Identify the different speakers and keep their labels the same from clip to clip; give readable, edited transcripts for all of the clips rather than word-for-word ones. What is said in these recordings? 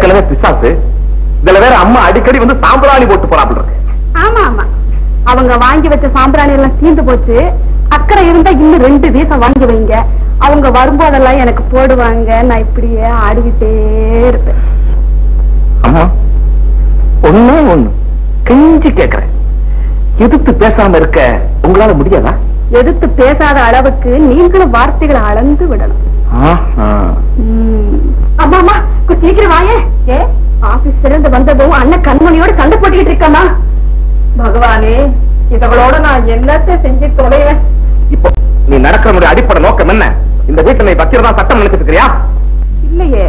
Speaker 1: ஏற்கனவே பிசாசு, இதுல வேற அம்மா அடிக்கடி வந்து சாம்பிராணி போட்டு போறாப்ல இருக்கு.
Speaker 2: ஆமா ஆமா, அவங்க வாங்கி வச்ச சாம்பிராணி எல்லாம் தீர்ந்து போச்சு. அக்கறை இருந்தா இன்னும் 2 வீசம் வாங்கி வைங்க, அவங்க வரும்போதெல்லாம் எனக்கு போடுவாங்க. நான் இப்படியே ஆடிக்கிட்டே இருப்பேன்.
Speaker 1: அம்மா ஒண்ணு கெஞ்சி கேக்குறேன், எதிர்த்து பேசாம இருக்க உங்களால முடியாதா?
Speaker 2: எதிர்த்து பேசாத அளவுக்கு நீங்களும் வார்த்தைகளை அளந்து விடணும். அம்மா அம்மா கொஞ்சம் சீக்கிரம் வாயே. ஆபீஸ் இருந்து வந்ததும் அண்ணன் கண்மணியோட சண்டை போட்டுக்கிட்டு இருக்கமா. பகவானே, இதவளோட நான் என்னத்தை செஞ்சு தொலைவேன்.
Speaker 1: இப்போ நீ நடக்கிற அடிப்படை நோக்கம் என்ன? இந்த வீட்டுல நீ வச்சிருந்தா சட்டம் நினைச்சிட்டு இருக்கிறியா? இல்லையே,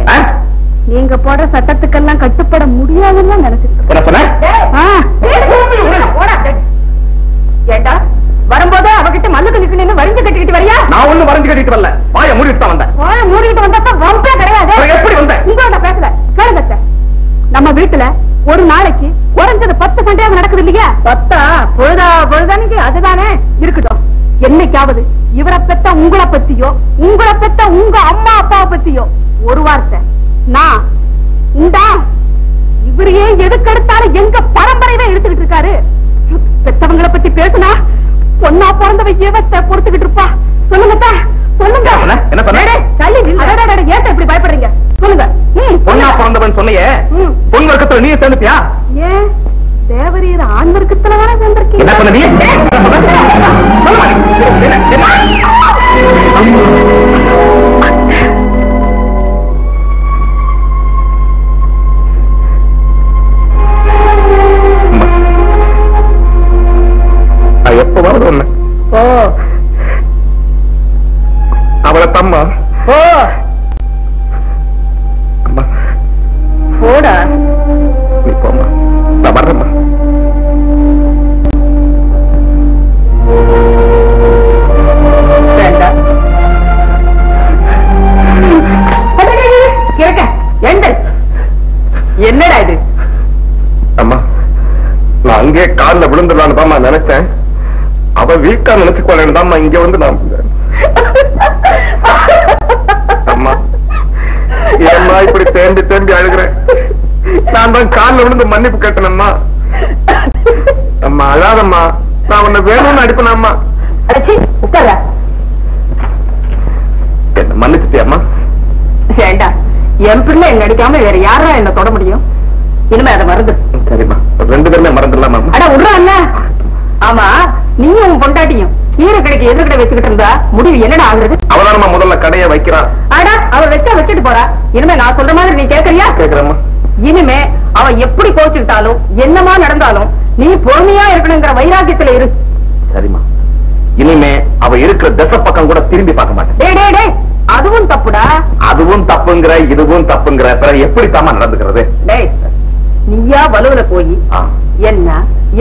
Speaker 1: நீங்க போடுற சட்டத்துக்கெல்லாம் கட்டுப்பட முடியாதுன்னு நினைச்சிட்டு. ஏண்டா வரும்போது அவகிட்ட மல்லுக்கு நிக்கணும் வரைஞ்சு கட்டிக்கிட்டு வரியா? நான் ஒண்ணு வரைஞ்சு கட்டிட்டு வரல, வாய மூடிட்டு தான் வந்தேன். வாய மூடிட்டு வந்தா வம்பே கிடையாது. எப்படி வந்தேன்? இங்க பேசல கேளுங்க. நம்ம வீட்டுல ஒரு நாளைக்கு குறைஞ்சது 10 சண்டையாக நடக்குது இல்லையா? 10 பொழுதானிக்கு அதுதானே இருக்கட்டும். என்னைக்காவது இவரை பெத்த உங்களை பத்தியோ, உங்களை பெத்த உங்க அம்மா அப்பாவை பத்தியோ ஒரு வார்த்தை நான் உண்டா? இவரையே எதுக்கெடுத்தாலும் எங்க பரம்பரையில எடுத்துக்கிட்டு இருக்காரு. பெத்தவங்களை பத்தி பேசுனா பொண்ணா பிறந்தவ ஏவத்தை பொறுத்துக்கிட்டு இருப்பா. சொல்லுங்க சொல்லுங்க. ஏன் இப்படி பயப்படுறீங்க? சொல்லுங்க. பொண்ணா பிறந்தவன் சொன்னியே, பொன் வர்க்கத்துல நீ சேர்ந்துட்டியா? ஏன் தேவரீர் ஆண் வர்க்கத்துல தானே சேர்ந்திருக்கீங்க. என்ன பண்ண நீ? எப்பவாவது ஒண்ணு அவளை தம்மா போடா நீ போமா, நான் வர்றேம்மா. என்னடா இது? அம்மா, நான் அங்கே காலில் விழுந்துடலான்னு தான்மா நினைச்சேன். அவ வீக்கா நினைச்சுக்கொள்ளேன்னு தான்மா இங்க வந்து நான் அம்மா. ஏம்மா இப்படி தேம்பி தேம்பி அழுகிறேன்? நான் தான் காலில் விழுந்து மன்னிப்பு கேட்டேனம்மா. அம்மா அழாதம்மா, நான் உன்னை வேணும்னு அடிப்பேனம்மா. என்ன மன்னிச்சுட்டியம்மா? ஏண்டா, என் பிள்ளை என்ன அடிக்காம வேற யாரா என்ன தொட முடியும்? இனிமே அதை மறந்து. சரிம்மா, 2 பேருமே மறந்துடலாமா? அட விடுறா அண்ணா. ஆமா, நீயும் உன் பொண்டாட்டியும் கீரை கடைக்கு எதிர்கடை வச்சுக்கிட்டு இருந்தா முடிவு என்னடா ஆகுறது? அவதாரமா முதல்ல கடையை வைக்கிறான். ஆடா, அவர் வச்சா வச்சுட்டு போறா. இனிமே நான் சொல்ற மாதிரி நீ கேக்குறியா? கேக்குறேம்மா. இனிமே அவ எப்படி கோச்சுக்கிட்டாலும் என்னமா நடந்தாலும் நீ பொறுமையா இருக்கணுங்கிற வைராக்கியத்துல இரு. சரிம்மா, இனிமே அவ இருக்கிற திசை பக்கம் கூட திரும்பி பார்க்க மாட்டேன். அதுவும் தப்புடா. அதுவும் தப்புங்கிற இதுவும் தப்புங்கிற பிறகு எப்படி தாமா நடந்துக்கிறது? நீயா வலுவில போய் என்ன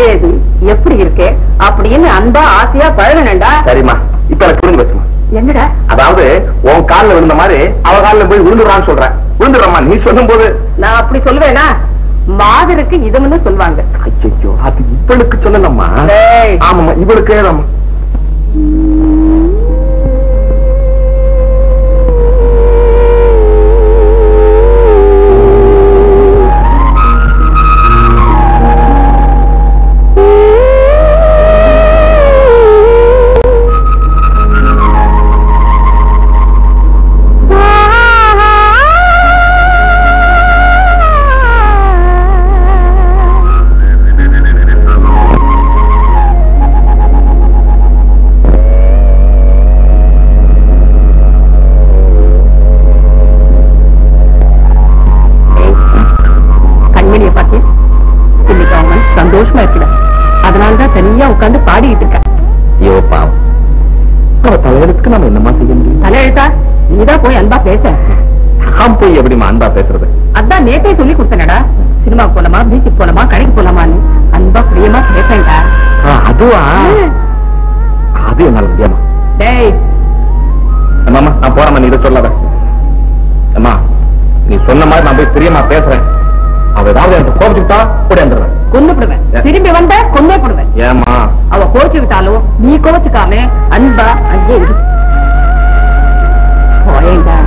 Speaker 1: ஏது எப்படி இருக்கே அப்படின்னு அன்பா ஆசையா பழகணும்டா. சரிம்மா, இப்ப எனக்கு புரிஞ்சு வச்சுமா. என்னடா? அதாவது உன் காலில் விழுந்த மாதிரி அவ காலில் போய் விழுந்துடுறான்னு சொல்றேன். விழுந்துடுறம்மா நீ சொல்லும் போது. நான் அப்படி சொல்லுவேனா? மாதருக்கு இதுன்னு சொல்லுவாங்க. ஐயோ, அது இவளுக்கு சொல்லலம்மா. ஆமாம்மா, இவளுக்கு ஏதாம்மா. சந்தோஷமா இருக்கிற அதனாலதான் தனியா உட்கார்ந்து பாடிட்டு இருக்க. ஐயோ பாவம், அவ தலையெழுத்துக்கு நம்ம என்னமா செய்ய முடியும்? தலையெழுத்தா? நீதான் போய் அன்பா பேச. நான் போய் எப்படிமா அன்பா பேசுறது? அதான் நேத்தே சொல்லி கொடுத்தனடா. சினிமா போலாமா, பீச்சுக்கு போலாமா, கடைக்கு போலாமான்னு அன்பா பிரியமா பேசண்டா. அதுவா? அது என்னால முடியாமா? டேய் அம்மா, நான் போறேன், நீ இதை சொல்லாத. அம்மா, நீ சொன்ன மாதிரி நான் போய் பிரியமா பேசுறேன். அவ ஏதாவது எனக்கு கோபிச்சுட்டா கூட வந்துடுவேன், கொன்னுடுவேன். திரும்பி வந்த கொன்னே போடுவேன். ஏமா? அவ கோச்சுக்கிட்டாலும் நீ கோச்சுக்காம அன்பா அங்கே இரு. போயேண்டா.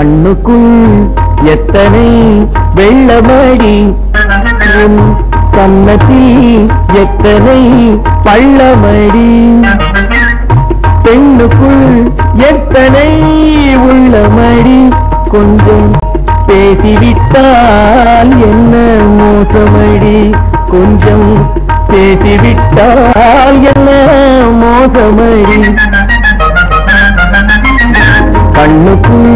Speaker 3: கண்ணுக்குள் எத்தனை வெள்ளமடி உன் கன்னத்தில் எத்தனை பள்ளமடி பெண்ணுக்குள் எத்தனை உள்ளமடி கொஞ்சம் பேசிவிட்டால் என்ன மோசமடி கொஞ்சம் பேசிவிட்டால் என்ன மோசமடி கண்ணுக்குள்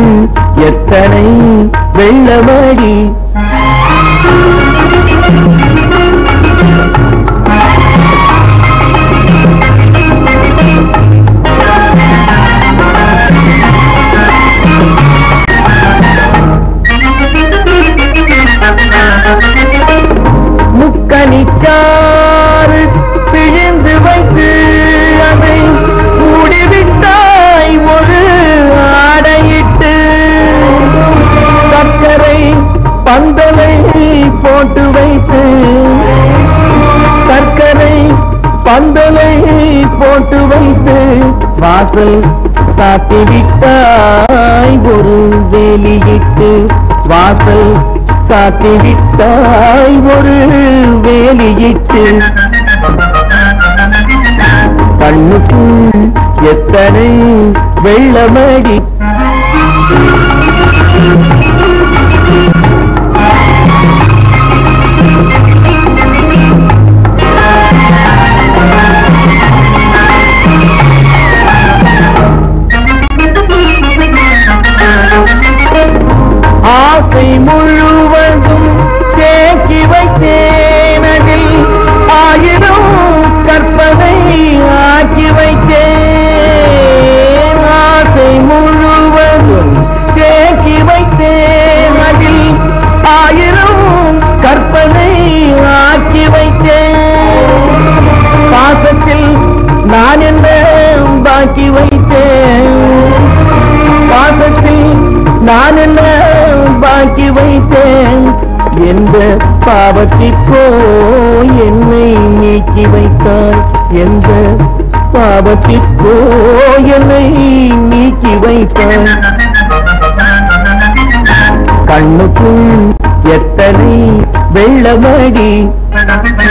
Speaker 3: எத்தனை வெள்ளமடி முக்கணிச்சாறு பிழிந்து வைத்து அதை மூடிவிட்டாய் ஒரு ஆடையிட்டு சர்க்கரை பந்தலை போட்டு வைத்து சர்க்கரை பந்தலை போட்டு வைத்து வாசல் சாத்திவிட்டாய் ஒரு வேலியிட்டு வாசல் சாத்திவிட்டாய் ஒரு வேலியிட்டு கண்ணுக்குள் எத்தனை வெள்ளமடி ஆசை முழுவதும் தேக்கி வைத்தேனதில் ஆயிரம் கற்பனை ஆக்கி வைத்தேன் ஆசை முழுவதும் தேக்கி வைத்தேனதில் ஆயிரம் கற்பனை ஆக்கி வைத்தேன் பாசத்தில் நான் என்ன பாக்கி வைத்தேன் பாசத்தில் நான் என்ன பாக்கி வைத்தேன் எந்த பாவத்திற்கோ என்னை நீக்கி வைத்தாய் எந்த பாவத்திற்கோ என்னை நீக்கி வைத்தாய் கண்ணுக்குள் எத்தனை வெள்ளமடி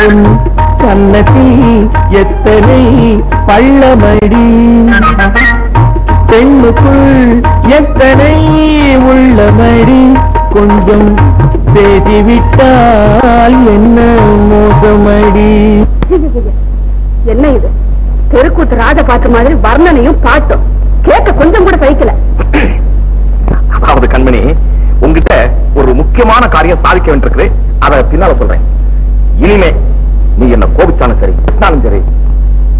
Speaker 3: உன் கன்னத்தில் எத்தனை பள்ளமடி பெண்ணுக்குள் எத்தனை உள்ளமடி கொஞ்சம் பேசிவிட்டால் என்ன மோசமடி
Speaker 2: என்ன இது தெருக்கூத்து ராஜ பாட்டு மாதிரி வர்ணனையும் பாட்டும் கேட்க கொஞ்சம் கூட சகிக்கல.
Speaker 1: அதாவது கண்மணி உங்ககிட்ட ஒரு முக்கியமான காரியம் சாதிக்க வேண்டியிருக்கு. அதை பின்னால சொல்றேன். இனிமே நீ என்ன கோபிச்சாலும் சரி திட்டினாலும் சரி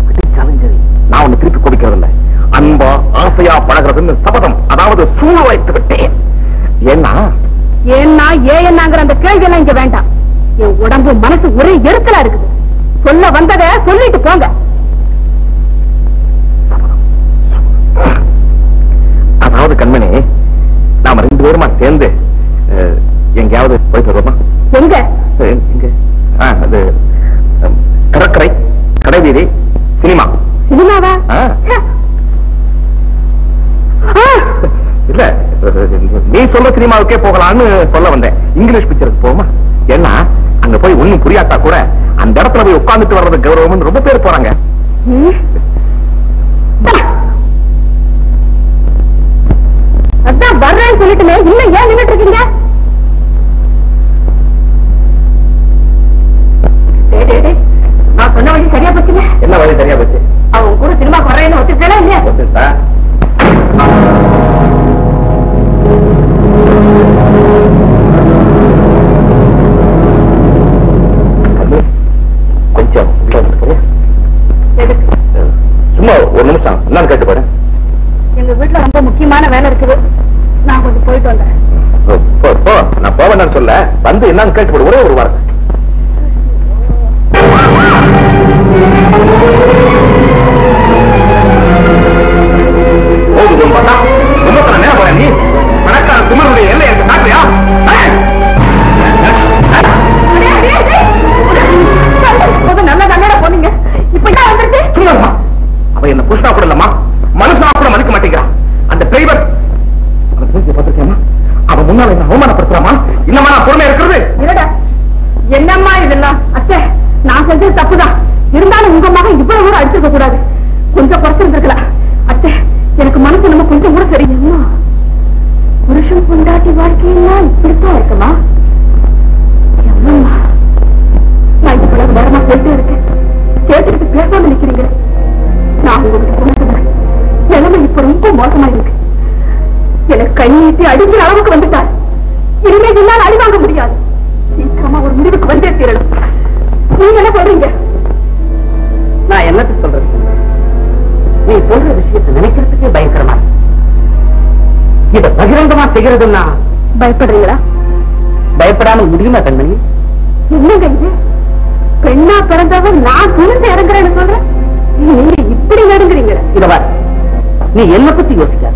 Speaker 1: பிடிச்சாலும் சரி நான் உன்னை திருப்பி கோபிக்கிறதில்லை. அன்பா ஆசையா பழகிறதுன்னு சபதம் அதாவது சூழ வைத்து விட்டேன். ஏன்னா
Speaker 2: ஏன்னாங்கிற அந்த கேள்வி எல்லாம் இங்க வேண்டாம். என் உடம்பு மனசு ஒரே எரிச்சலா இருக்குது. சொல்ல வந்தத சொல்லிட்டு போங்க.
Speaker 1: அதாவது கண்மணி நாம 2 பேருமா சேர்ந்து எங்கேயாவது போயிட்டு வருவோமா?
Speaker 2: எங்க?
Speaker 1: அது கடற்கரை, கடைவீதி, சினிமா.
Speaker 2: சினிமாவா?
Speaker 1: இல்ல நீ சொல்ற சினிமாவுக்கே போகலான்னு சொல்ல வந்தேன். இங்கிலீஷ் பிக்சருக்கு போமா? ஏன்னா அங்க போய் ஒண்ணும் புரியாட்டா கூட அந்த இடத்துல போய் உட்கார்ந்துட்டு வர்றது கௌரவம் ரொம்ப பேர் போறாங்க.
Speaker 2: அதான் வர்றேன்னு சொல்லிட்டுமே இன்னும் ஏன் நின்னுட்டு இருக்கீங்க? நான் சொன்ன வழி சரியா போச்சுங்க.
Speaker 1: என்ன வழி சரியா போச்சு?
Speaker 2: அவங்க கூட சினிமா வர்றேன்னு ஒத்துட்டா இல்லையா?
Speaker 1: ஒத்துட்டா. கொஞ்சம் சும்மா ஒரு நிமிஷம் என்னன்னு கேட்டு போறேன்.
Speaker 2: எங்க வீட்டுல ரொம்ப முக்கியமான வேலை இருக்குது. நான் கொஞ்சம் போயிட்டு வந்தேன்.
Speaker 1: நான் போவேன்னு சொல்ல வந்து என்னன்னு கேட்டு போடு. ஒரே ஒரு வார்த்தை. நீ பணக்கார குமரனுடைய எல்லை எனக்கு காட்டியா?
Speaker 2: நல்ல கண்ணோட போனீங்க. இப்ப என்ன வந்துருச்சு?
Speaker 1: அவ என்ன புருஷனா கூட இல்லம்மா, மனுஷனா கூட மதிக்க மாட்டேங்கிறான். அந்த டிரைவர் பார்த்திருக்கேம்மா,
Speaker 2: ரொம்ப மோசமா இருக்கு. எனக்கு கை நீட்டி அடிக்கிற அளவுக்கு வந்துட்டார். இனிமே என்னால் அடி வாங்க முடியாது. சீக்கிரமா ஒரு முடிவுக்கு வந்தே தீரணும். நீங்க என்ன சொல்றீங்க?
Speaker 1: நான் என்னத்துக்கு சொல்றது? நீ சொல்ற விஷயத்தை நினைக்கிறதுக்கே பயங்கரமா இத பகிரங்கமா செய்யறதுன்னா
Speaker 2: பயப்படுறீங்களா?
Speaker 1: பயப்படாம முடியுமா கண்மணி?
Speaker 2: என்னங்க இது? பெண்ணா பிறந்தவன் நான் துணிந்து இறங்குறேன்னு சொல்றேன். நீங்க இப்படி நடுங்குறீங்க.
Speaker 1: இதவா நீ என்ன பத்தி யோசிக்க.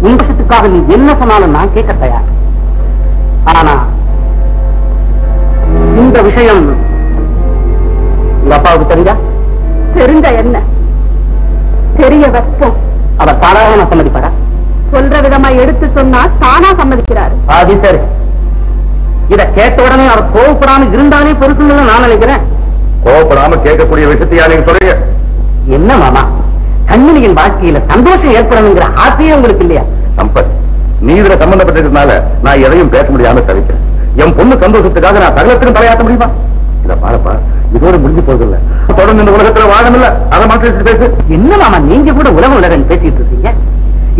Speaker 1: உன் விஷயத்துக்காக நீ என்ன சொன்னாலும் நான் கேட்க தயார். ஆனா இந்த விஷயம் உங்க அப்பாவுக்கு தெரிஞ்சா?
Speaker 2: தெரிஞ்ச என்ன? தெரிய வைப்போம்.
Speaker 1: அவர் சாதாரண சம்மதிப்பாரா?
Speaker 2: சொல்ற விதமா எடுத்து சொன்னா தானா சம்மதிக்கிறாரு.
Speaker 1: அது சரி. இத கேட்ட உடனே அவர் கோவப்படாம இருந்தாலே பொறுக்குன்னு நான் நினைக்கிறேன்.
Speaker 4: கோவப்படாம கேட்கக்கூடிய விஷயத்தையா நீங்க சொல்றீங்க?
Speaker 1: என்ன மாமா, கண்மணியின் வாழ்க்கையில சந்தோஷம் ஏற்படணுங்கிற ஆசையே உங்களுக்கு இல்லையா?
Speaker 4: சம்பத், நீ இதுல சம்பந்தப்பட்டிருக்கனால நான் எதையும் பேச முடியாம தவிக்கிறேன். என் பொண்ணு சந்தோஷத்துக்காக நான் சகலத்திலும் தலையாட்ட முடியுமா? இத பாருப்பா, இதோட முடிஞ்சு போறதில்ல. தொடர்ந்து இந்த உலகத்துல வாழமில்ல, அதை மாற்றி பேசு.
Speaker 1: என்ன மாமா, நீங்க கூட உலக உலகம் பேசிட்டு இருக்கீங்க.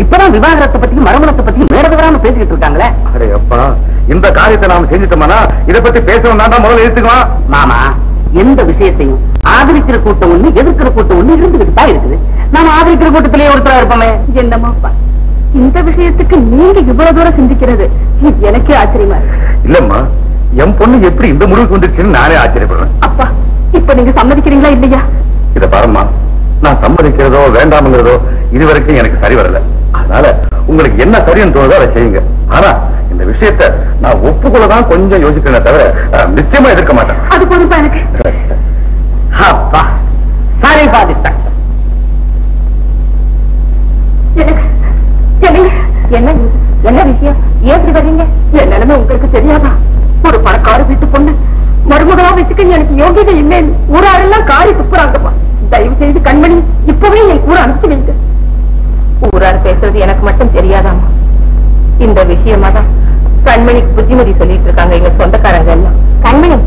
Speaker 1: இப்பதான் விவாகரத்தை பத்தியும் மறுமணத்தை பத்தியும் மேட விவராம பேசிட்டு இருக்காங்களே.
Speaker 4: அரே அப்பா, இந்த காரியத்தை நாம செஞ்சுட்டோம்னா இதை பத்தி பேசணும் தான் முதல்ல எடுத்துக்கலாம்.
Speaker 1: மாமா, எந்த விஷயத்தையும் ஆதரிக்கிற கூட்டம் ஒண்ணு, எதிர்க்கிற கூட்டம் ஒண்ணு இருந்துகிட்டு தான் இருக்குது. நாம ஆதரிக்கிற கூட்டத்திலேயே ஒருத்தரா இருப்போமே.
Speaker 2: என்னமாப்பா, இந்த விஷயத்துக்கு நீங்க இவ்வளவு தூரம் சிந்திக்கிறது எனக்கே ஆச்சரியமா இருக்கு.
Speaker 4: இல்லம்மா, என் பொண்ணு எப்படி இந்த முடிவுக்கு வந்துருச்சுன்னு நானே ஆச்சரியப்படுறேன்.
Speaker 2: அப்பா, இப்ப நீங்க சம்மதிக்கிறீங்களா இல்லையா?
Speaker 4: இத பாருமா, நான் சம்மதிக்கிறதோ வேண்டாம்ங்கிறதோ இதுவரைக்கும் எனக்கு சரி வரல. அதனால உங்களுக்கு என்ன சரின்னு தோணுதோ அதை செய்யுங்க. ஆனா இந்த விஷயத்தை நான் ஒப்புக்கொள்ளதான் கொஞ்சம் யோசிக்கிறேன் தவிர நிச்சயமா எதிர்க்க மாட்டேன்.
Speaker 2: அது போதும்பா எனக்கு.
Speaker 1: அப்பா, சாரி பாதித்த
Speaker 2: என்ன என்ன விஷயம்? ஏன் வரீங்க? என் நிலைமை உங்களுக்கு தெரியாதா? ஒரு பணக்கார வீட்டு பொண்ணு மருமகளா வச்சுக்க எனக்கு யோகியதை இல்லைன்னு ஊராரெல்லாம் காரி துப்புறாங்கப்பா. தயவு செய்து கண்மணி இப்பவே என் கூட அனுப்பி வைங்க. ஊரார் பேசுறது எனக்கு மட்டும் தெரியாதாமா. இந்த விஷயமா தான் கண்மணிக்கு புத்திமதி சொல்லிட்டு இருக்காங்க எங்க சொந்தக்காரங்க எல்லாம். கண்மணி,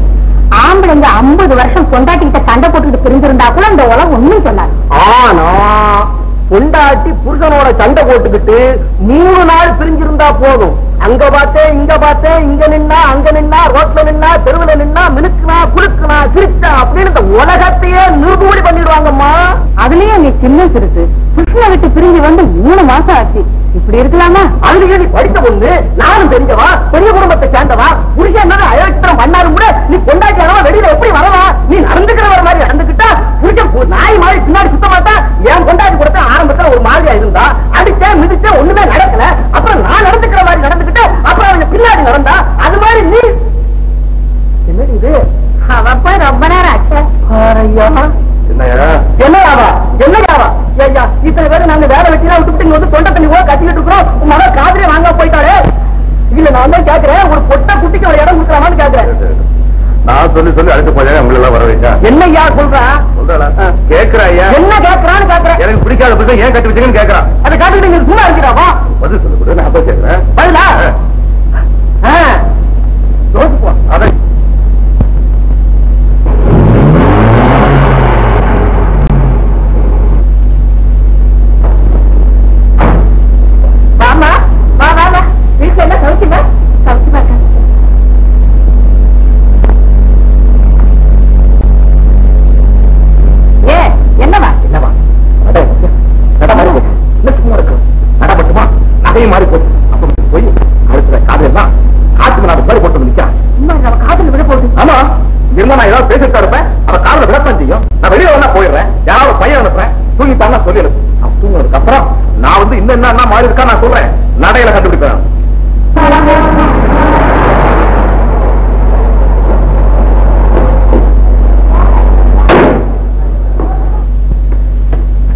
Speaker 2: ஆம்பளைங்க 50 வருஷம் பொண்டாட்டிக்கிட்ட சண்டை போட்டுக்கிட்டு பிரிஞ்சிருந்தா கூட அந்த உலகம் ஒண்ணும் சொன்னாரு.
Speaker 1: ஆனா பொண்டாட்டி புருஷனோட சண்டை போட்டுக்கிட்டு 3 நாள் பிரிஞ்சிருந்தா போதும். அங்க பார்த்தேன், இங்க பார்த்தேன், இங்க நின்னா, அங்க நின்னா, ரோட்ல நின்னா, தெருவுல நின்னா, மினுக்குனா, குலுக்குனா, சிரிச்சா அப்படின்னு இந்த உலகத்தையே நிர்மூடி பண்ணிடுவாங்கம்மா. அதுலயே நீ சின்ன சிறுசு புருஷனை விட்டு பிரிஞ்சு வந்து 3 மாசம் ஆச்சு. இப்படி இருக்கலாமா? அதுலயே நீ படித்த பொண்ணு, நானும் தெரிஞ்சவா, பெரிய குடும்பத்தை சேர்ந்தவா, புருஷன் என்ன அயோக்கியம் பண்ணாலும் கூட நீ பொண்டாட்டியானவா வெளியில எப்படி வரவா? நீ நடந்துக்கிறவர மாதிரி நடந்துக்கிட்டா புருஷன் நாய் மாதிரி பின்னாடி சுத்த மாட்டா. என் பொண்டாட்டி கொடுத்த ஆரம்பத்துல ஒரு மாதிரியா இருந்தா, அடிச்ச மிதிச்ச ஒண்ணுமே நடக்கல. அப்புறம் நான் நடந்துக்கிற மாதிரி நடந்துக்கிட்டு அப்புறம் அவங்க பின்னாடி நடந்தா, அது மாதிரி நீ என்ன இது?
Speaker 2: அவப்பா ரொம்ப நேரம் ஆச்சு.
Speaker 1: என்னையாவா என்னையாவா? ஐயா, இத்தனை பேரும் நாங்க வேலை வெட்டிலாம் விட்டுவிட்டு இங்க வந்து தொண்டை தண்ணி கூட கட்டிக்கிட்டு இருக்கிறோம். உங்க மகன் காதலே வாங்க போயிட்டாரு. இல்ல நான் தான் கேட்கிறேன், ஒரு பொட்டை குட்டிக்கு ஒரு இடம் கொடுக்கலாமான்னு கேட்கிறேன்.
Speaker 4: நான் சொல்லி சொல்லி அடுத்து போய் உங்களை எல்லாம் வர வைச்சா
Speaker 1: என்னையா சொல்றேன்?
Speaker 4: கேட்கிறாயா?
Speaker 1: என்ன கேட்கறான்னு கேட்கிறேன்.
Speaker 4: எனக்கு பிடிக்காத புரிஞ்சா ஏன் கட்டி வச்சீங்கன்னு கேட்கறான்.
Speaker 1: அதை காட்டுட்டு நீங்க சும்மா இருக்கிறாவா?
Speaker 4: பதில் சொல்லு கூட, நான் போய் கேட்கிறேன்.
Speaker 1: பதிலா யோசிப்போம்.
Speaker 4: அதை
Speaker 2: வாமா, வா வா வா. வீட்டுல என்ன சௌக்கியமா? சௌக்கியமா இருக்க. ஏ என்னவா?
Speaker 4: என்னவா நடப்பட்டுமா? நகையும் மாறி போச்சு. அப்ப போய் அடுத்த காதெல்லாம் காத்துக்கு நான் பேர் போட்டு நிற்கிறேன்.
Speaker 2: நம்ம காதல் விட போகுது.
Speaker 4: ஆமா, இருந்தா நான் ஏதாவது பேசிட்டு இருப்பேன். அவ காதல விடத்தான் செய்யும். நான் வெளியே வேணா போயிடுறேன். யாராவது பையன் அனுப்புறேன், தூங்கிட்டாங்க சொல்லிடு. அவன் தூங்கினதுக்கு அப்புறம் நான் வந்து இன்னும் என்ன மாறி இருக்கா நான் சொல்றேன். நடையில கண்டுபிடிப்பேன்.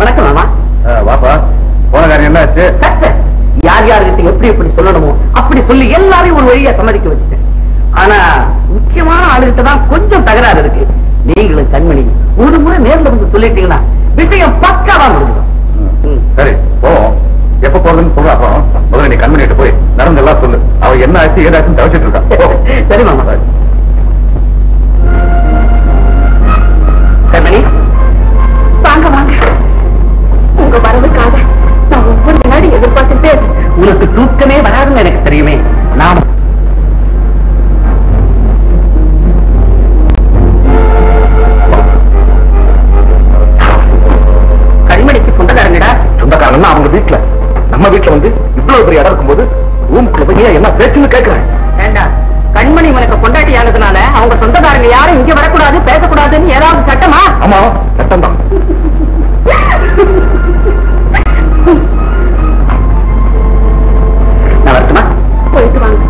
Speaker 1: வணக்கம் மாமா.
Speaker 4: வாப்பா, போன காரியம் என்ன ஆச்சு?
Speaker 1: யார் யார்கிட்ட எப்படி எப்படி சொல்லணுமோ அப்படி சொல்லி எல்லாரையும் ஒரு வழியா சம்மதிக்க வச்சுட்டேன். ஆனா முக்கியமான ஆளுகிட்ட தான் கொஞ்சம் தகராறு இருக்கு. நீங்களும் கண்மணி ஒரு முறை நேர்ல வந்து சொல்லிட்டீங்கன்னா விஷயம் பக்காவா முடிஞ்சிடும்.
Speaker 4: சரி, போவோம். எப்ப போறதுன்னு சொல்ற. அப்புறம் முதல்ல நீ கண்மணிட்டு போய் நடந்து எல்லாம் சொல்லு. அவ என்ன ஆச்சு ஏதாச்சும் தவிச்சிட்டு இருக்கா.
Speaker 1: சரி மாமா. கண்மணி
Speaker 2: வாங்க வாங்க. உங்க வரவுக்காக நான் ஒவ்வொரு
Speaker 1: உங்களுக்கு தூக்கமே வராதுன்னு எனக்கு தெரியுமே. நாம் கனிமணிக்கு சொந்தக்காரங்கடா.
Speaker 4: சொந்தக்காரங்கன்னா அவங்க வீட்டுல, நம்ம வீட்டுல வந்து இவ்வளவு பெரிய இடம் இருக்கும்போது ரூமுக்குள்ள போய் என்ன பேச்சுன்னு கேட்கிறேன்.
Speaker 1: வேண்டாம், கண்மணி உனக்கு கொண்டாட்டி ஆனதுனால அவங்க சொந்தக்காரங்க யாரும் இங்க வரக்கூடாது பேசக்கூடாதுன்னு ஏதாவது சட்டமா?
Speaker 4: ஆமா, சட்டம் தான்.
Speaker 1: நான் வரட்டுமா?
Speaker 2: போயிட்டு வாங்க.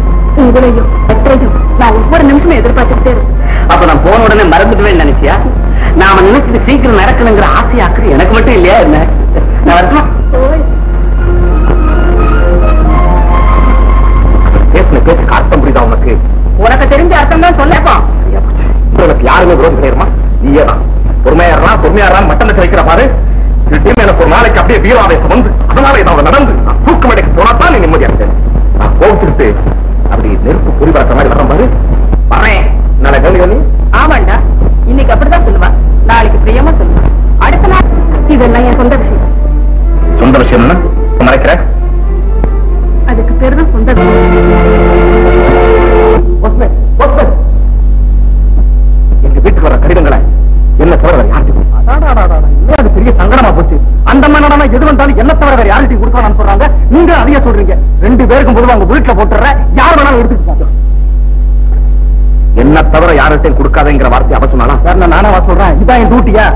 Speaker 2: உங்களையும் எத்தையும் நான் ஒவ்வொரு நிமிஷமும் எதிர்பார்த்துட்டே இருக்கேன்.
Speaker 1: அப்ப நான் போன உடனே மறந்துடுவேன்னு நினைச்சியா? நாம நினைச்சது சீக்கிரம் நடக்கணுங்கிற ஆசையாக்குறது எனக்கு மட்டும் இல்லையா என்ன? நான் வரட்டுமா?
Speaker 4: பேசுன பேசுக்கு அர்த்தம் புரியுதா உனக்கு?
Speaker 1: உனக்கு தெரிஞ்ச அர்த்தம் தான் சொல்லப்பா.
Speaker 4: எனக்கு யாருமே விரோதம் கிடையாதுமா. நீயே தான் பொறுமையாடுறான் மட்டம் வச்சு வைக்கிற பாரு. எனக்கு ஒரு நாளைக்கு அப்படியே வீராவேசம் வந்து அதனால ஏதாவது நடந்து நான் தூக்கம் அடைக்க போனாதான் நீ நிம்மதியா இருந்தேன். நான் கோவிச்சுட்டு அப்படி நெருப்பு பொறி பறக்கிற மாதிரி வர பாரு.
Speaker 1: வரேன்.
Speaker 4: நாளை கவனி.
Speaker 2: ஆமாண்டா, இன்னைக்கு அப்படிதான் சொல்லுவா, நாளைக்கு பிரியமா சொல்லுவா, அடுத்த நாள் இதெல்லாம் என் சொந்த விஷயம்.
Speaker 4: சொந்த விஷயம் என்ன மறைக்கிற?
Speaker 2: அதுக்கு பேர் தான் சொந்த
Speaker 4: எங்க வீட்டுக்கு வர கடிதங்களை என்ன தவிர வேற யார்கிட்ட அது பெரிய சங்கடமா போச்சு. அந்த மன்னடனா எது வந்தாலும் என்ன தவிர வேற யார்கிட்ட கொடுக்கணும்னு சொல்றாங்க. நீங்க அதையே சொல்றீங்க. 2 பேருக்கும் பொதுவாக உங்க வீட்டுல போட்டுற யார் வேணாலும் எடுத்துட்டு என்ன தவிர யார்கிட்டையும் கொடுக்காதங்கிற வார்த்தை அவ சொன்னா சார் நானே சொல்றேன். இதான் என் டியூட்டியா?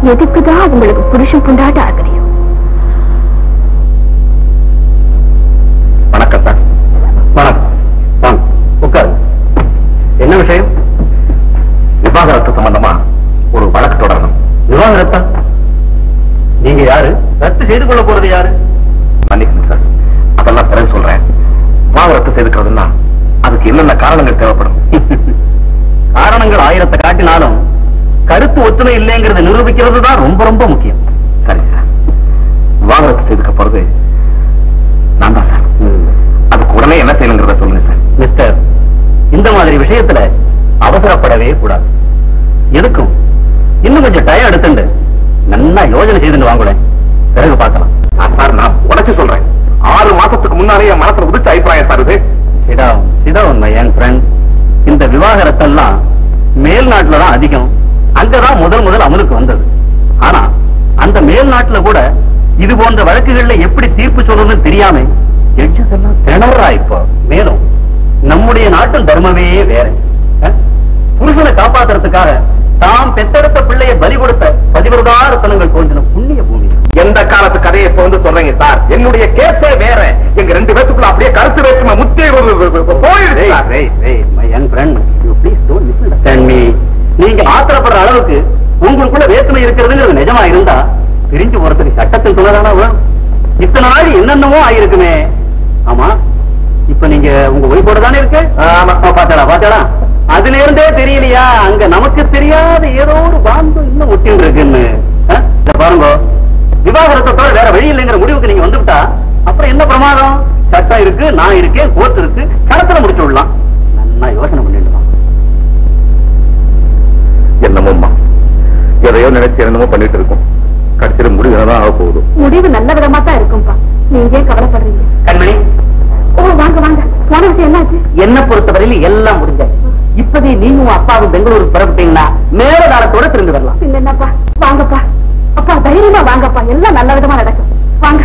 Speaker 2: எதுக்குதான் உங்களுக்கு புருஷன் புண்டாட்ட ஆகலையோ?
Speaker 4: வணக்கம் சார். வணக்கம். வாங்க உட்காரு. என்ன விஷயம்? விவாகரத்து சம்பந்தமா ஒரு வழக்கு தொடரணும். விவாகரத்தா? நீங்க யாரு? ரத்து செய்து கொள்ள போறது யாரு? மன்னிக்கணும் சார், அதெல்லாம் பிறகு சொல்றேன். விவாகரத்து செய்துக்கிறதுன்னா அதுக்கு என்னென்ன காரணங்கள் தேவைப்படும்? காரணங்கள் 1000 காட்டினாலும் கருத்து ஒத்துமை இல்லைங்கிறத நிரூபிக்கிறது தான் ரொம்ப ரொம்ப முக்கியம். சரி சார், விவாகரத்து செய்துக்க போறது நான் தான் சார். அதுக்கு உடனே என்ன செய்யணுங்கிறத சொல்லுங்க சார். மிஸ்டர், இந்த மாதிரி விஷயத்துல அவசரப்படவே கூடாது. எதுக்கும் இன்னும் கொஞ்சம் டயம் எடுத்துண்டு நல்லா யோசனை செய்துட்டு வாங்கல, பிறகு பார்க்கலாம். சார், நான் உடச்சு சொல்றேன். 6 மாசத்துக்கு முன்னாலே என் மனசுல உதிச்ச அபிப்பிராயம் சார் இது. சிடாவும் மை யங் ஃப்ரெண்ட், இந்த விவாகரத்தெல்லாம் மேல் நாட்டுல தான் அதிகம். அங்கதான் முதல் அமலுக்கு வந்தது. ஆனா அந்த மேல் நாட்டுல கூட இது போன்ற வழக்குகள்ல எப்படி தீர்ப்பு சொல்லணும்னு தெரியாம ஜட்ஜஸ் எல்லாம் திணறா. இப்போ மேலும் நம்முடைய நாட்டின் தர்மமே வேற. புருஷனை காப்பாத்துறதுக்காக தாம் பெத்தெடுத்த பிள்ளையை பலி கொடுத்த பதிவிரதாரத்தனங்கள் தோன்றின புண்ணிய பூமி. எந்த காலத்து கதையை இப்ப வந்து சொல்றீங்க சார்? என்னுடைய கேஸே வேற. எங்க 2 பேத்துக்குள்ள அப்படியே கருத்து வேற்றுமை முத்தே போயிடுச்சு. நீங்க ஆத்திரப்படுற அளவுக்கு உங்களுக்குள்ள வேற்றுமை இருக்கிறதுங்கிறது நிஜமா இருந்தா பிரிஞ்சு போறதுக்கு சட்டத்தில் சொல்லதானா வேணும்? இத்தனை நாள் என்னென்னமோ ஆயிருக்குமே. ஆமா, இப்ப நீங்க உங்க ஒய்ஃபோட தானே இருக்கு? பாத்தாடா அதுல இருந்தே தெரியலையா அங்க நமக்கு தெரியாத ஏதோ ஒரு பாம்பு இன்னும் ஒட்டின்னு இருக்குன்னு? பாருங்க, விவாகரத்தோட வேற வழி இல்லைங்கிற முடிவுக்கு நீங்க வந்துட்டா அப்புறம் என்ன பிரமாதம்? சட்டம் இருக்கு, நான் இருக்கேன், கோர்ட் இருக்கு, கணத்துல முடிச்சு விடலாம். நல்லா யோசனை பண்ணிட்டு என்னமோம்மா, எதையோ நினைச்சு என்னமோ பண்ணிட்டு இருக்கோம். கடைசியில் முடிவுதான் ஆக போகுது. முடிவு நல்ல விதமா தான் இருக்கும்பா, நீங்க ஏன் கவலைப்படுறீங்க? கண்மணி, வாங்க வாங்க. போன விஷயம் என்னாச்சு? என்ன பொறுத்தவரையில் எல்லாம் முடிஞ்ச. இப்பதே நீங்களும் அப்பாவும் பெங்களூருக்கு புறப்பட்டீங்கன்னா மேலதாரத்தோட திரும்பி வரலாம். என்னப்பா, வாங்கப்பா. அப்பா தைரியமா வாங்கப்பா, எல்லாம் நல்ல விதமா நடக்கும். வாங்க.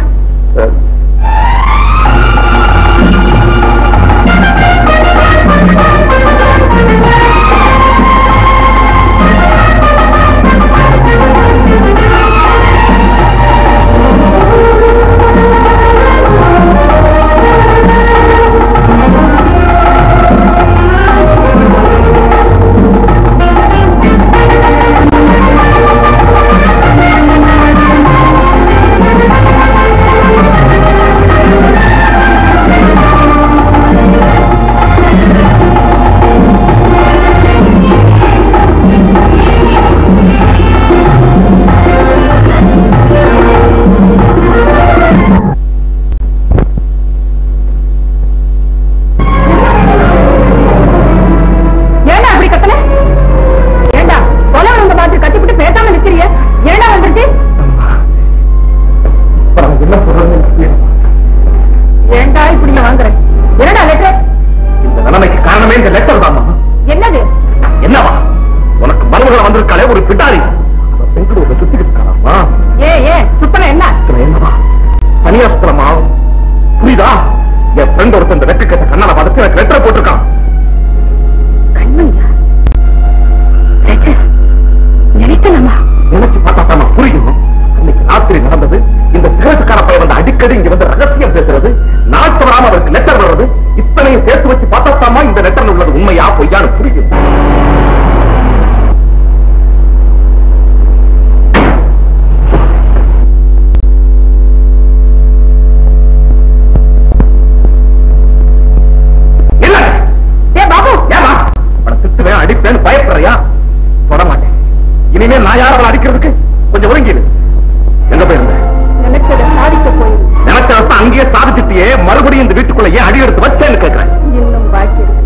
Speaker 4: மறுபடியும் இந்த வீட்டுக்குள்ள ஏன் அடி எடுத்து வச்சேன்னு கேட்கிறேன். இன்னும் பாக்கி இருக்கு,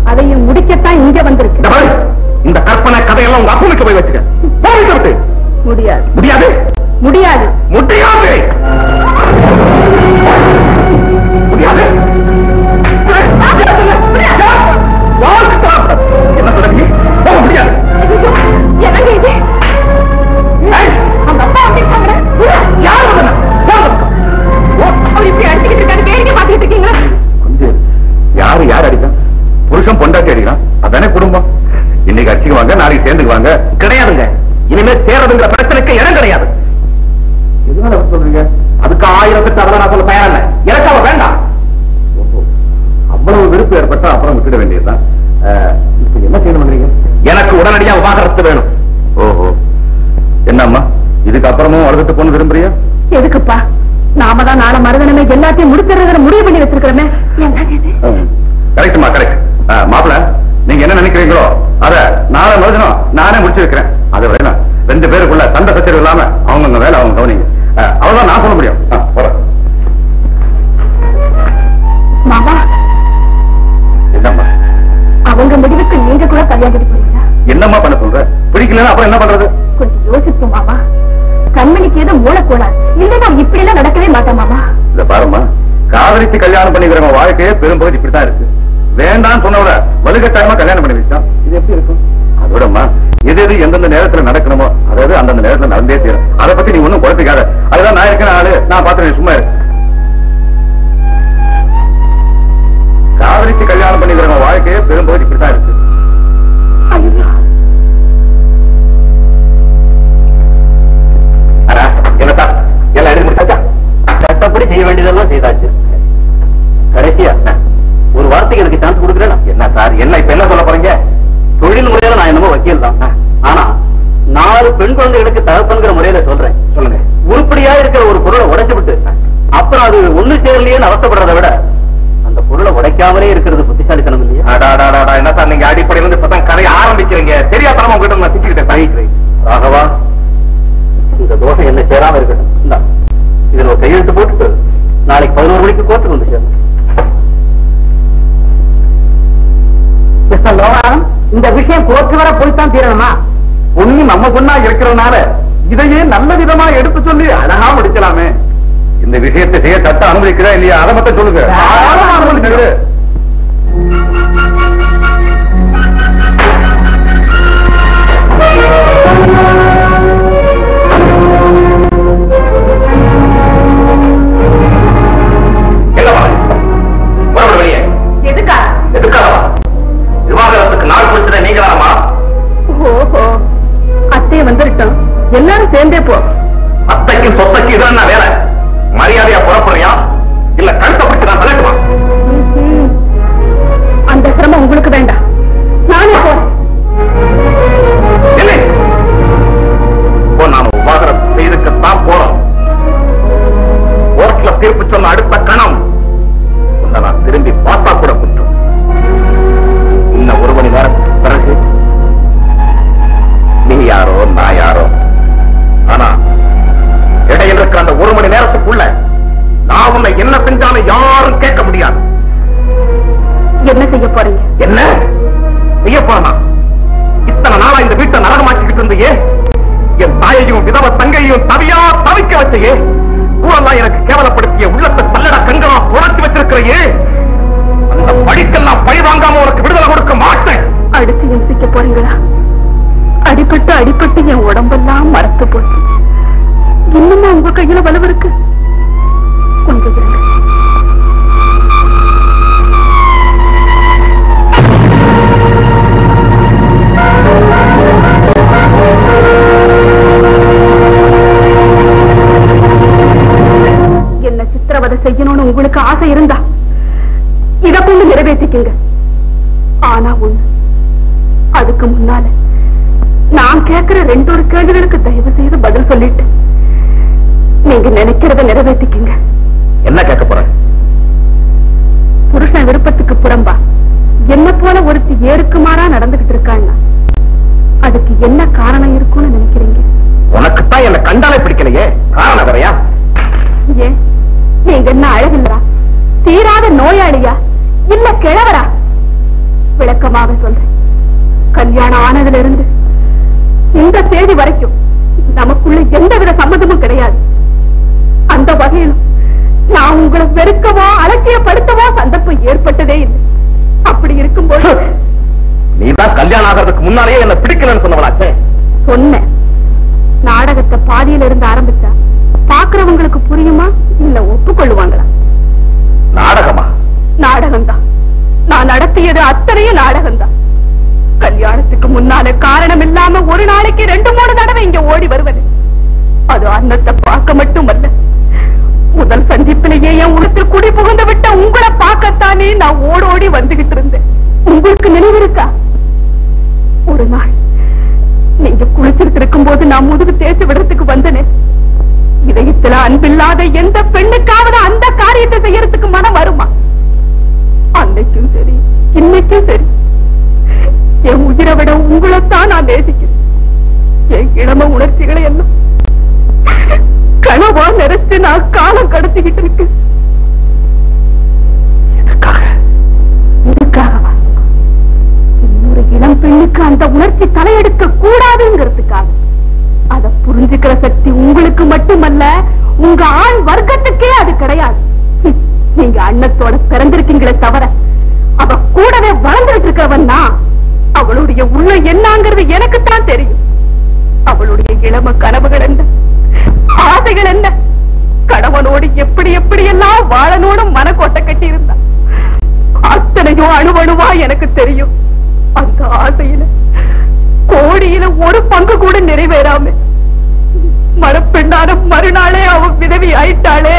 Speaker 4: அதையும் முடிக்கத்தான் இங்க வந்திருக்கு. இந்த கற்பனை கதையெல்லாம் உங்க அப்பனுக்கு போய் வச்சுக்க. முடியாது முடியாது முடியாது முடியாது முடியாது. என்ன சொல்றீங்க? போக முடியாது. எனக்கு இது அவங்க அப்பா அப்படிங்க. யார் யாரு யார் அடிக்கும்? புருஷன் பொண்டாட்டி அடிக்கிறான், அதானே குடும்பம். இன்னைக்கு அடிச்சுக்குவாங்க, நாளைக்கு சேர்ந்துக்குவாங்க. கிடையாதுங்க, இனிமே சேரதுங்கிற பிரச்சனை அதுக்கு 1000 அதெல்லாம் நான் சொல்ல தயார் இல்லை. எனக்கு அவ வேண்டாம். அவ்வளவு விருப்பம் ஏற்பட்டா அப்புறம் விட்டுட வேண்டியதுதான். இப்ப என்ன செய்யணும்? எனக்கு உடனடியா விவாகரத்து வேணும். ஓஹோ, என்னம்மா இதுக்கு அப்புறமும் அழுதுட்டு போன்னு விரும்புறியா?
Speaker 2: எதுக்குப்பா? நாம தான் நாளை மறுதினமே எல்லாத்தையும் முடிச்சிருக்கிற முடிவு பண்ணி வச்சிருக்கிறோமே.
Speaker 4: கரெக்ட்மா, கரெக்ட். மாப்பிள்ள, நீங்க என்ன நினைக்கிறீங்களோ அத நாளை மறுதினம் நானே முடிச்சு வைக்கிறேன். அதை விட 2 பேருக்குள்ள சண்டை சச்சரவு இல்லாம அவங்க வேலை அவங்க கவனிங்க. அவ்வளவுதான் நான் சொல்ல முடியும்.
Speaker 2: மாமா,
Speaker 4: என்னம்மா
Speaker 2: அவங்க முடிவுக்கு நீங்க கூட கல்யாணம் போறீங்களா?
Speaker 4: என்னம்மா பண்ண சொல்ற? பிடிக்கலன்னா அப்புறம் என்ன பண்றது?
Speaker 2: கொஞ்சம் யோசிப்போம் மாமா. கண்மணிக்கு ஏதோ மூளைக்கோளா இல்லைன்னா இப்படி எல்லாம் நடக்கவே மாட்டேன் மாமா.
Speaker 4: இத பாருமா, காதலிச்சு கல்யாணம் பண்ணிக்கிறவங்க வாழ்க்கையே பெரும்பகுதி இப்படித்தான் இருக்கு. வேண்டான்னு சொன்னவர வலுக்கட்டாயமா கல்யாணம் பண்ணி வச்சா இது எப்படி இருக்கும்? அதோடமா எது எது எந்தெந்த நேரத்துல நடக்கணுமோ அதாவது அந்தந்த நேரத்துல நடந்தே தீரும். அதை பத்தி நீ ஒண்ணும் குழப்பிக்காத. அதுதான் நான் இருக்கிற ஆளு, நான் பாத்துறேன், சும்மா இருக்கு. காதலிச்சு கல்யாணம் பண்ணிக்கிறவங்க வாழ்க்கையே பெரும்பகுதி இப்படித்தான் இருக்கு. என்னத்தா எல்லாம் எழுதி முடிச்சாச்சா? சட்டப்படி செய்ய வேண்டியதெல்லாம் செய்தாச்சு. கடைசியா ஒரு வார்த்தைக்கு எனக்கு சான்ஸ் கொடுக்குறேன். என்ன சார், என்ன இப்ப என்ன சொல்ல போறீங்க? தொழில் முறையில நான் என்னமோ வக்கீல் தான். ஆனா 4 பெண் குழந்தைகளுக்கு தகப்பன்கிற முறையில சொல்றேன். சொல்லுங்க. உருப்படியா இருக்கிற ஒரு பொருளை உடைச்சு விட்டு அப்புறம் அது ஒண்ணு சேரலையேன்னு அவசப்படுறதை விட அந்த பொருளை உடைக்காமலே இருக்கிறது புத்திசாலித்தனம் இல்லையா? என்ன சார் நீங்க அடிப்படையில இருந்து இப்பதான் கதையை ஆரம்பிக்கிறீங்க. தெரியாதனமா உங்ககிட்ட நான் சிக்கிக்கிட்டேன். ராகவா, இந்த தோசை என்ன சேராம இருக்கட்டும். இதுல ஒரு கையெழுத்து போட்டு நாளைக்கு 11 மணிக்கு கோர்ட்டுக்கு வந்து சேரும்.
Speaker 1: இந்த விஷயம் கோர்ட்டு வர போய்தான் தீரணுமா?
Speaker 4: பொண்ணு நம்ம பொண்ணா இருக்கிறதுனால இதையே நல்ல விதமா எடுத்து சொல்லி அழகா முடிக்கலாமே. இந்த விஷயத்தை செய்ய சட்டம் அனுமதிக்கிறா இல்லையா? அதை மட்டும் சொல்லுங்க.
Speaker 2: எல்லாரும் சேர்ந்தே போ.
Speaker 4: அத்தைக்கும் சொத்தைக்கும் இதுதான் வேலை. மரியாதையா புறப்படுறியா இல்ல கழுத்தப்பட்டு நான் தலைக்குமா?
Speaker 2: அந்த சிரமம் உங்களுக்கு வேண்டாம், நானே போறேன்.
Speaker 4: இல்லை, இப்போ நாம விவாகரத்து செய்துக்கத்தான் போறோம். கோர்ட்ல தீர்ப்பு சொன்ன அடுத்த கணம் உன்னை நான் திரும்பி பார்த்தா கூட குற்றம். இன்னும் 1 மணி நேரத்துக்கு பிறகு நீ யாரோ நான் யாரோ, ஆனா இடையில் இருக்கிற அந்த 1 மணி நேரத்துக்குள்ள நான் உன்னை என்ன செஞ்சாலும் யாரும் கேட்க முடியாது.
Speaker 2: என்ன செய்ய போறீங்க?
Speaker 4: என்ன செய்ய போறா? இத்தனை நாளா இந்த வீட்டை நரகமாக்கிட்டு இருந்தையே, என் தாயையும் விதவ தங்கையும் தவியா தவிக்க வச்சையே, ஊரெல்லாம் எனக்கு கேவலப்படுத்திய உள்ளத்தை தள்ளடா கண்களா புரட்டி வச்சிருக்கிறையே, அந்த படிக்கெல்லாம் பழி வாங்காம உனக்கு விடுதலை கொடுக்க மாட்டேன்.
Speaker 2: அடிச்சு இன்சிக்க போறீங்களா? அடிபட்டு அடிபட்டு என் உடம்பெல்லாம் மரத்து போச்சு. இன்னுமா உங்க கையில வலு இருக்கு? கொஞ்சம் இருங்க. என்ன சித்திரவதை செய்யணும்னு உங்களுக்கு ஆசை இருந்தா இத கொண்டு நிறைவேற்றிக்கீங்க. ஆனா ஒண்ணு, அதுக்கு முன்னால நான் கேட்கிற 2 கேள்விகளுக்கு தயவு செய்து பதில் சொல்லிட்டு நீங்க நினைக்கிறத நிறைவேற்றிக்கீங்க.
Speaker 4: என்ன கேட்க போற?
Speaker 2: புருஷன் விருப்பத்துக்கு புறம்பா என்ன போல ஒருத்தி ஏருக்கு மாறா நடந்துகிட்டு இருக்கான்னா அதுக்கு என்ன காரணம் இருக்கும்னு நினைக்கிறீங்க?
Speaker 4: உனக்குத்தான் என்ன கண்டாலே பிடிக்கலையே, காரணம் வரையா?
Speaker 2: ஏன் நீங்க என்ன அழகில்லா, தீராத நோயாளியா, இல்ல கிழவரா? விளக்கமாக சொல்றேன். கல்யாணம் ஆனதுல இருந்து இந்த தேதி வரைக்கும் நமக்குள்ள எந்தவித சம்மதமும் கிடையாது. அந்த வகையிலும் நான் உங்களை வெறுக்கவோ அலட்சியப்படுத்தவோ சந்தர்ப்பம் ஏற்பட்டதே இல்லை. அப்படி இருக்கும்போது
Speaker 4: நீதான் கல்யாணம் ஆகிறதுக்கு முன்னாலேயே என்ன பிடிக்கலன்னு சொன்னவளாச்சே.
Speaker 2: சொன்ன நாடகத்தை பாதியில இருந்து ஆரம்பிச்சா பாக்குறவங்களுக்கு புரியுமா இல்ல ஒப்புக்கொள்ளுவாங்களா?
Speaker 4: நாடகமா?
Speaker 2: நாடகம்தான். நான் நடத்தியது அத்தனையும் நாடகம்தான். கல்யாணத்துக்கு முன்னால காரணம் இல்லாம ஒரு நாளைக்கு 2-3 தடவை இங்க ஓடி வருவது அது அன்னத்தை பார்க்க மட்டுமல்ல, முதல் சந்திப்பிலேயே என் உள்ளத்தில் குடி புகுந்து விட்ட உங்களை பார்க்கத்தானே நான் ஓடோடி வந்துகிட்டு இருந்தேன். உங்களுக்கு நினைவு இருக்கா? ஒரு நாள் நீங்க குளிச்சிட்டு இருக்கும் போது நான் முதுகு தேய்ச்சி விடுறதுக்கு வந்தனே. இதயத்துல அன்பில்லாத எந்த பெண்ணுக்காவது அந்த காரியத்தை செய்யறதுக்கு மனம் வருமா? அன்னைக்கும் சரி இன்னைக்கும் சரி என் உயிரை விட உங்களைத்தான் நான் நேசிக்கிறேன். என் இளம உணர்ச்சிகளை எல்லாம் கனவா நிறைச்சு நான் காலம் கடத்திக்கிட்டு இருக்கு. இதுக்காகவா? இன்னொரு இளம் பெண்ணுக்கு அந்த உணர்ச்சி தலையெடுக்க கூடாதுங்கிறதுக்காக. அதை புரிஞ்சுக்கிற சக்தி உங்களுக்கு மட்டுமல்ல, உங்க ஆண் வர்க்கத்துக்கே அது கிடையாது. நீங்க அண்ணத்தோட பிறந்திருக்கீங்களே தவிர அவ கூடவே வளர்ந்துட்டு இருக்கிறவன் தான். அவளுடைய உள்ள என்னங்கிறது எனக்குத்தான் தெரியும். அவளுடைய இளம கனவுகள் என்ன, ஆசைகள் என்ன, கணவனோடு எப்படி எப்படி எல்லாம் வாழனோடு மனக்கோட்டை கட்டி இருந்தா அத்தனையோ அணுவணுவா எனக்கு தெரியும். அந்த ஆசையில கோடியில ஒரு பங்கு கூட நிறைவேறாம மரப்பெண்ணான மறுநாளே அவன் விதவி ஆயிட்டாளே.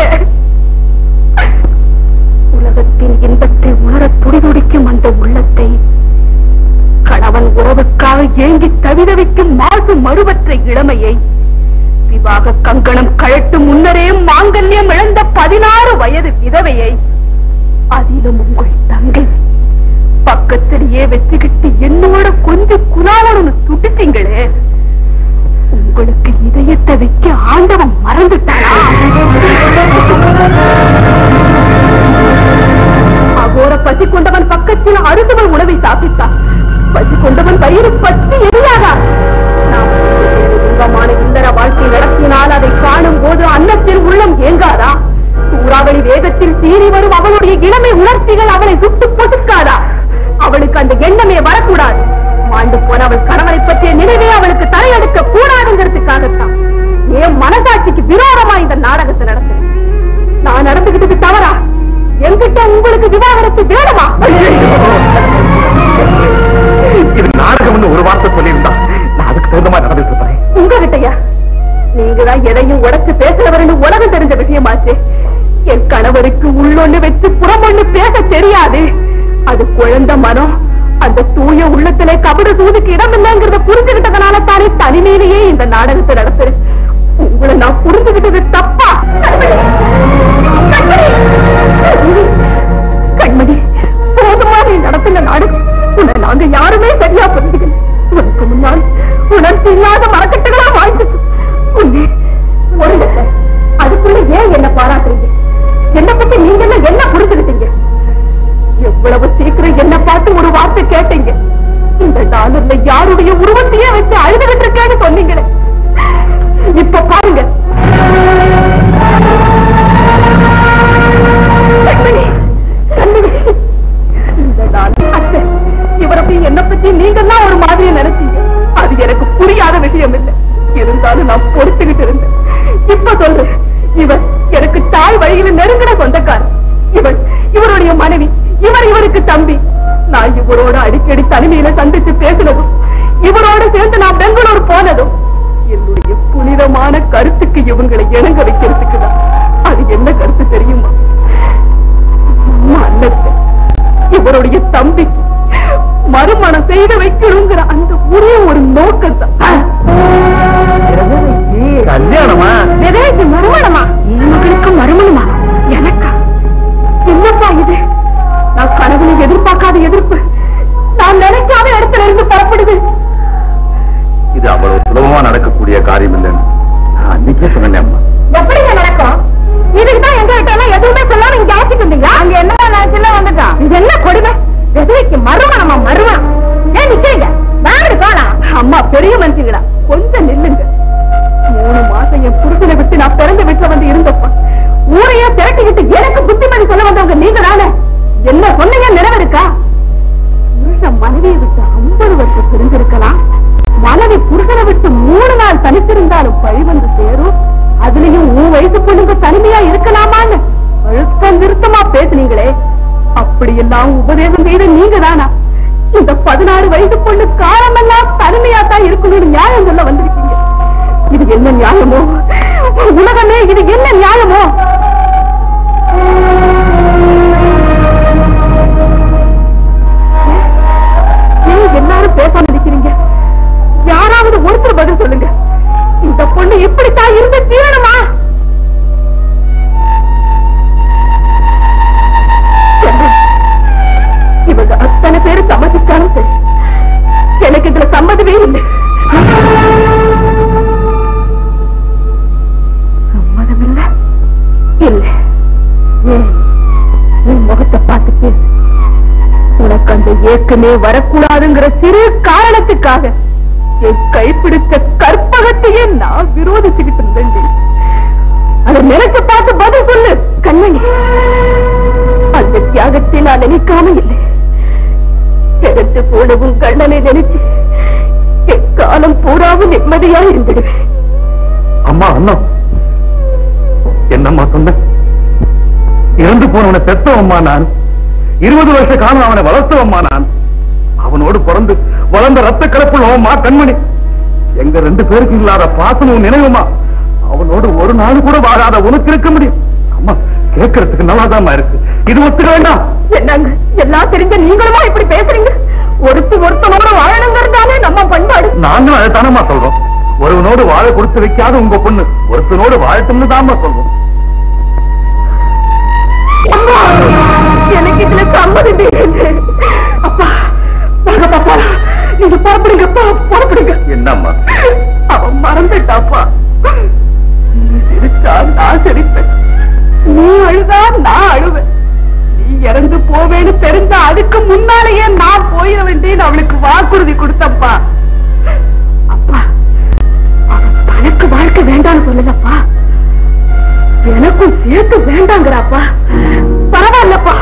Speaker 2: உலகத்தின் இன்பத்தை உணர துடிதுடிக்கும் அந்த உள்ளத்தை கணவன் உறவுக்காக ஏங்கி தவிதவிக்கும் மாசு மறுவற்ற இளமையை விவாக கங்கணம் கழட்டும் முன்னரே மாங்கல்யம் இழந்த 16 வயது விதவையை, அதிலும் உங்கள் தங்கை பக்கத்திலேயே வச்சுக்கிட்டு என்னோட கொஞ்சம் குலாவணும்னு துடித்தீங்களே. உங்களுக்கு இதயத்தை வைக்க ஆண்டவன் மறந்துட்டானா? அகோர பசி கொண்டவன் பக்கத்தில் அருந்தவன் உணவை சாப்பிட்டான். பசி கொண்டவன் வயிறு பற்றி எரியாதா? இன்பமான இந்தர வாழ்க்கை நடத்தினால் அதை காணும் போது அன்னத்தில் உள்ளம் ஏங்காதா? சூறாவளி வேகத்தில் சீறி வரும் அவளுடைய இளமை உணர்ச்சிகள் அவளை சுட்டு பொசுக்காதா? அவளுக்கு அந்த எண்ணமே வரக்கூடாது. மாண்டு போன அவள் கணவனை பற்றிய நினைவே அவளுக்கு தலையெடுக்க கூடாதுங்கிறதுக்காகத்தான் என் மனசாட்சிக்கு விரோதமா இந்த நாடகத்தை நடத்துறேன். நான் நடந்துகிட்டது தவறா? என்கிட்ட உங்களுக்கு விவாகரத்து வேணுமா?
Speaker 4: இது நாடகம் ஒரு வார்த்தை சொல்லியிருந்தா நான் அதுக்கு தகுந்த மாதிரி நடந்துட்டு இருப்பேன்.
Speaker 2: உங்ககிட்டயா? நீங்கதான் எதையும் உடச்சு பேசுறவர்னு உலகம் தெரிஞ்ச விஷயமாச்சு. என் கணவருக்கு உள்ளொன்னு வச்சு புறமொன்னு பேச தெரியாது. அது குழந்தை மனம். அந்த தூய உள்ளத்திலே கபட சூதுக்கு இடம் இல்லைங்கிறத புரிஞ்சுகிட்டதுனால தானே தனிமையிலேயே இந்த நாடகத்தை நடத்துறேன். உங்களை நான் புரிஞ்சுகிட்டது தப்பா? கண்மணி, போதுமா நீ நடத்துங்க நாடகம். உன்னை நாங்க யாருமே சரியா புரிஞ்சுக்கல. உனக்கு முன்னால் உணர்ச்சி இல்லாத மரக்கட்டுகளா வாழ்ந்துட்டு அதுக்குள்ள ஏன் என்ன பாராட்டுறீங்க? என்ன பத்தி நீங்க என்ன புரிஞ்சுக்கிட்டீங்க? எவ்வளவு சீக்கிரம் என்ன பார்த்து ஒரு வார்த்தை கேட்டீங்க. இந்த டாலர்ல யாருடைய உருவத்தையே வச்சு அழுதுகிட்டு இருக்கேன்னு சொன்னீங்களே. இப்ப பாருங்க, இந்த டாலர் அத்தை இவரை என்ன பத்தி நீங்க தான் ஒரு மாதிரி நினைச்சீங்க. அது எனக்கு புரியாத விஷயம் இல்லை. இருந்தாலும் நான் பொறுத்துக்கிட்டு இருந்தேன். இப்ப சொல்றேன், இவர் எனக்கு தாய் வழியில் நெருங்கின சொந்தக்காரர். இவருடைய மனைவி, இவருக்கு தம்பி. நான் இவரோட அடிக்கடி தனிமையில சந்திச்சு பேசினதும், இவரோட சேர்ந்து நான் பெங்களூர் போனதும் என்னுடைய புனிதமான கருத்துக்கு இவங்களை இணங்க வைக்கிறதுக்குதான். அது என்ன கருத்து தெரியுமா? அண்ணத்தை இவருடைய தம்பிக்கு மறுமணம் செய்து வைக்கணுங்கிற அந்த ஒரே ஒரு நோக்கத்தான்.
Speaker 4: கல்யாணமா?
Speaker 2: மறுமணமா? இவங்களுக்கு மறுமணமா? எனக்கா? என்னப்பா இது? நான் கனவுல எதிர்பார்க்காத எதிர்ப்பு நான் நினைக்காத இடத்துல இருந்து புறப்படுது.
Speaker 4: இது அவ்வளவு சுலபமா நடக்கக்கூடிய காரியம் இல்லைன்னு நான் அன்னைக்கே சொன்னேன். அம்மா,
Speaker 2: எப்படிங்க நடக்கும்? இதுக்குதான் எங்க கிட்ட எல்லாம் எதுவுமே சொல்லாம இங்க ஆட்சிட்டு இருந்தீங்க. அங்க என்ன நினைச்சுலாம் வந்துட்டான். இது என்ன கொடுமை? எதுவைக்கு மறுமணமா? மறுமணம் ஏன் நிக்கிறீங்க? வாங்கி போலாம். அம்மா பெரிய மனுஷங்களா, கொஞ்சம் நில்லுங்க. 3 மாசம் என் புருஷனை விட்டு நான் பிறந்த வீட்டுல வந்து இருந்தப்ப ஊரையே திரட்டிக்கிட்டு எனக்கு புத்திமதி சொல்ல வந்தவங்க நீங்க தானே. என்ன சொன்னீங்க நிறைவேறுக்கா? புருஷன் மனைவியை விட்டு 50 வருஷம் பிரிஞ்சிருக்கலாம். மனைவி புருஷனை விட்டு 3 நாள் தனித்திருந்தாலும் பழி வந்து சேரும். அதுலயும் உன் வயசு பொண்ணுங்க தனிமையா இருக்கலாமான்னு அழுத்தம் நிறுத்தமா பேசுனீங்களே. அப்படியெல்லாம் உபதேசம் செய்த நீங்க தானா இந்த 16 வயசு பொண்ணு காலமெல்லாம் தனிமையா தான் இருக்கணும்னு நியாயம் சொல்ல வந்திருக்கீங்க? இது என்ன நியாயமோ? உலகமே இது என்ன நியாயமோ? இவங்க அத்தனை பேரு சம்மதிச்சாலும் சரி, எனக்கு இதுல சம்மதமே இல்லை. சம்மதம் இல்ல இல்ல. உன் முகத்தை பார்த்து பேசு. உனக்கு அந்த ஏக்கமே வரக்கூடாதுங்கிற சிறு காரணத்துக்காக என் கைப்பிடித்த கற்பகத்தையே நான் விரோதிச்சுக்கிட்டு இருந்தேன். அதை நினைச்சு பார்த்து பதில் சொல்லு கண்மணி. அந்த தியாகத்தை நான் நினைக்காம இல்லை. கிடத்து போனவும் கண்ணனை நினைச்சு எக்காலம் பூராவும் நிம்மதியா இருந்துடுவேன்.
Speaker 4: அம்மா அண்ணா என்னம்மா சொன்ன? இறந்து போனவனை பெற்றவம்மா நான். 20 வருஷ காலம் அவனை வளர்த்தவம்மா நான். அவனோடு பிறந்து வளர்ந்த ரத்த கலப்புள்ளவம்மா கண்மணி. எங்க 2 பேருக்கு இல்லாத பாசமும் நினைவுமா அவனோடு ஒரு நாள் கூட வாழாத உனக்கு இருக்க முடியும்? அம்மா கேட்கறதுக்கு நல்லாதாம்மா இருக்கு. இது ஒத்துக்க வேண்டாம்.
Speaker 2: என்னங்க எல்லாம் தெரிஞ்ச நீங்களுமா இப்படி பேசுறீங்க? ஒருத்தனோட வாழணுங்கிறதாலே நம்ம பண்பாடு.
Speaker 4: நாங்களும் அதைத்தானம்மா சொல்றோம். ஒருவனோடு வாழ கொடுத்து வைக்காத உங்க பொண்ணு ஒருத்தனோடு வாழட்டும்னு தான்மா சொல்றோம்.
Speaker 2: எனக்கு இதுல சம்மதம் இல்லை. அப்பா பாப்பா நீங்க புறப்படுங்கப்பா, புறப்படுங்க.
Speaker 4: என்னம்மா
Speaker 2: அவன் மறந்துட்டாப்பா. நீ சிரிச்சா நான் சிரிப்பேன், நீ அழுதா நான் அழுவேன். நீ இறந்து போவேன்னு தெரிஞ்சா அதுக்கு முன்னாலேயே நான் போயிட வேண்டியன்னு அவளுக்கு வாக்குறுதி கொடுத்தப்பா. அப்பா அவன் தனக்கு வாழ்க்கை வேண்டாம்னு சொல்லலப்பா, எனக்கும் சேர்த்து வேண்டாங்கிறாப்பா. பரவாயில்லப்பா,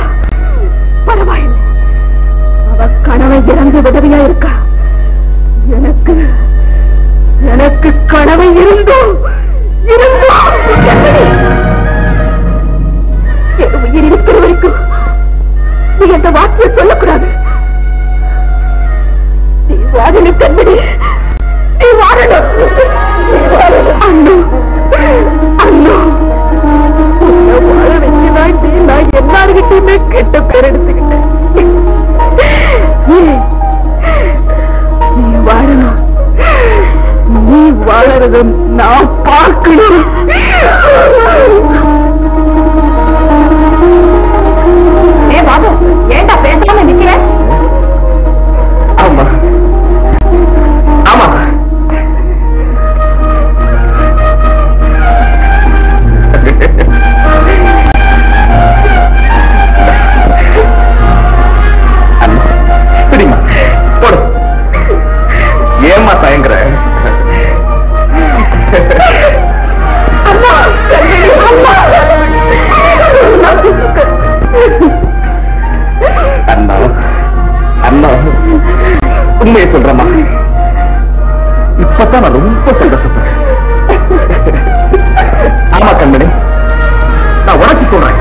Speaker 2: பரவாயில்லை. அவ கணவன் இறந்து விதவியா இருக்கா. எனக்கு கணவன் இருந்தும் என் உயிர் இருக்கிற வரைக்கும் நீ அந்த வார்த்தையை சொல்லக்கூடாது. நீ வாழணும் கண்மணி, நீ வாழணும். அண்ணு அண்ணு வாழ வச்சுதான் நான் எல்லாருகிட்டையுமே கெட்ட பேர் எடுத்துக்கிட்டேன். நீ வாழணும், நீ வாழறத நான் பார்க்கணும். ஏ பாபு ஏண்டா பேசாம நிக்கிற?
Speaker 4: ஆமா ஆமா சரிம்மா போடு. ஏமா தயங்குற? அண்ணா அண்ணா உண்மையை சொல்றமா, இப்பதான் நான் ரொம்ப சந்தோஷப்படுறேன். ஆமா கண்மணி, நான் உனக்கு சொல்றேன்,